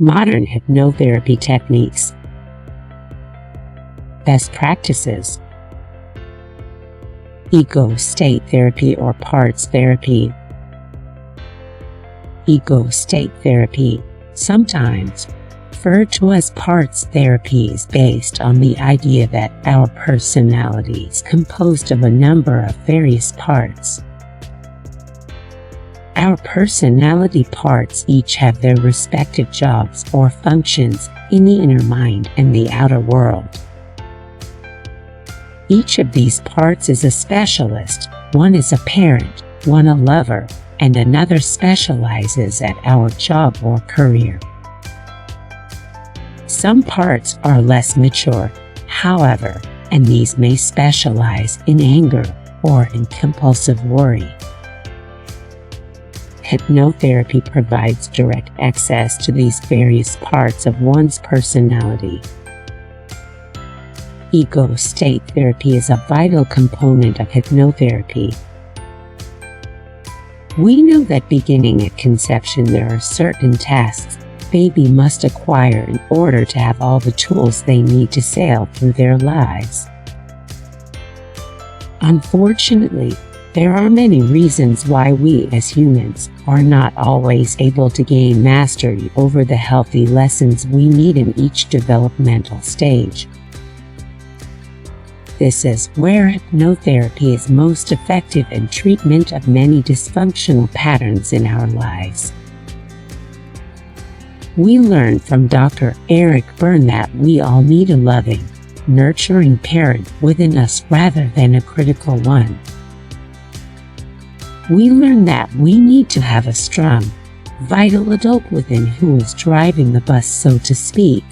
Modern hypnotherapy techniques. Best practices. Ego state therapy or parts therapy. Ego state therapy, sometimes referred to as parts therapy, is based on the idea that our personality is composed of a number of various parts. Our personality parts each have their respective jobs or functions in the inner mind and the outer world. Each of these parts is a specialist. One is a parent, one a lover, and another specializes at our job or career. Some parts are less mature, however, and these may specialize in anger or in compulsive worry. Hypnotherapy provides direct access to these various parts of one's personality. Ego state therapy is a vital component of hypnotherapy. We know that beginning at conception there are certain tasks baby must acquire in order to have all the tools they need to sail through their lives. Unfortunately, there are many reasons why we as humans are not always able to gain mastery over the healthy lessons we need in each developmental stage. This is where hypnotherapy is most effective in treatment of many dysfunctional patterns in our lives. We learn from Dr. Erickson that we all need a loving, nurturing parent within us rather than a critical one. We learn that we need to have a strong, vital adult within who is driving the bus, so to speak.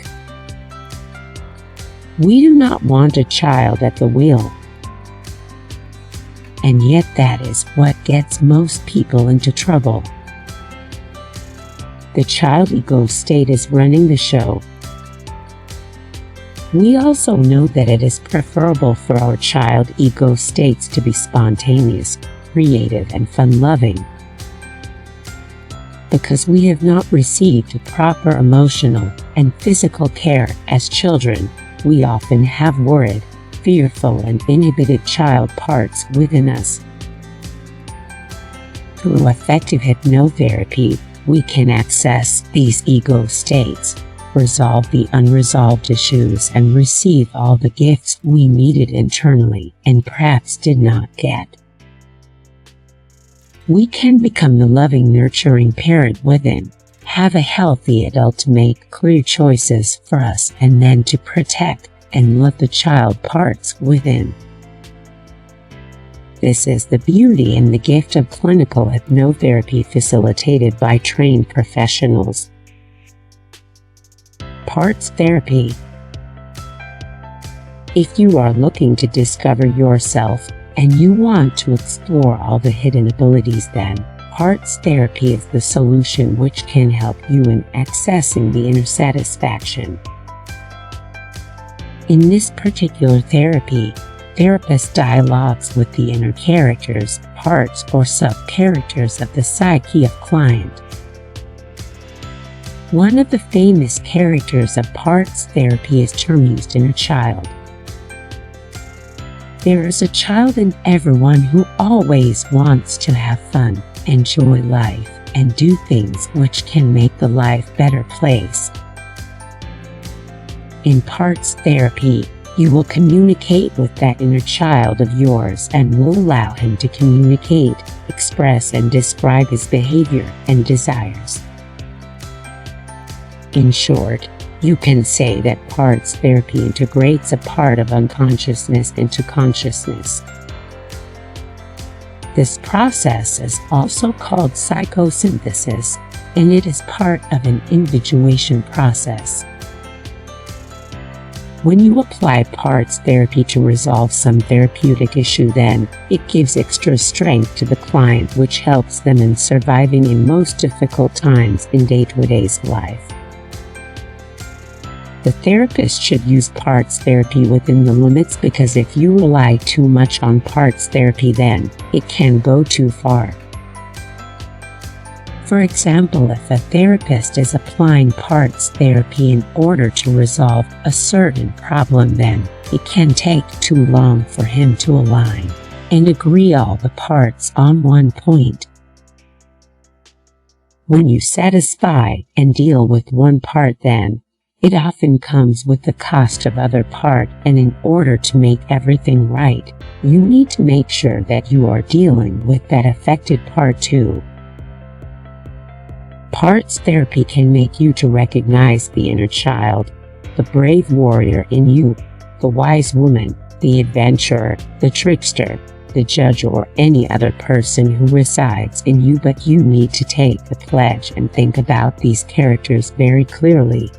We do not want a child at the wheel. And yet that is what gets most people into trouble. The child ego state is running the show. We also know that it is preferable for our child ego states to be spontaneous, creative, and fun-loving. Because we have not received proper emotional and physical care as children, we often have worried, fearful, and inhibited child parts within us. Through effective hypnotherapy, we can access these ego states, resolve the unresolved issues, and receive all the gifts we needed internally and perhaps did not get. We can become the loving, nurturing parent within, have a healthy adult to make clear choices for us, and then to protect and love the child parts within. This is the beauty and the gift of clinical hypnotherapy facilitated by trained professionals. Parts therapy. If you are looking to discover yourself and you want to explore all the hidden abilities, then parts therapy is the solution which can help you in accessing the inner satisfaction. In this particular therapy, therapist dialogues with the inner characters, parts, or sub-characters of the psyche of client. One of the famous characters of parts therapy is termed inner child. There is a child in everyone who always wants to have fun, enjoy life, and do things which can make the life a better place. In parts therapy, you will communicate with that inner child of yours and will allow him to communicate, express, and describe his behavior and desires. In short, you can say that parts therapy integrates a part of unconsciousness into consciousness. This process is also called psychosynthesis, and it is part of an individuation process. When you apply parts therapy to resolve some therapeutic issue, then it gives extra strength to the client, which helps them in surviving in most difficult times in day-to-day life. The therapist should use parts therapy within the limits, because if you rely too much on parts therapy, then it can go too far. For example, if a therapist is applying parts therapy in order to resolve a certain problem, then it can take too long for him to align and agree all the parts on one point. When you satisfy and deal with one part, then it often comes with the cost of other part, and in order to make everything right, you need to make sure that you are dealing with that affected part too. Parts therapy can make you to recognize the inner child, the brave warrior in you, the wise woman, the adventurer, the trickster, the judge, or any other person who resides in you. But you need to take the pledge and think about these characters very clearly.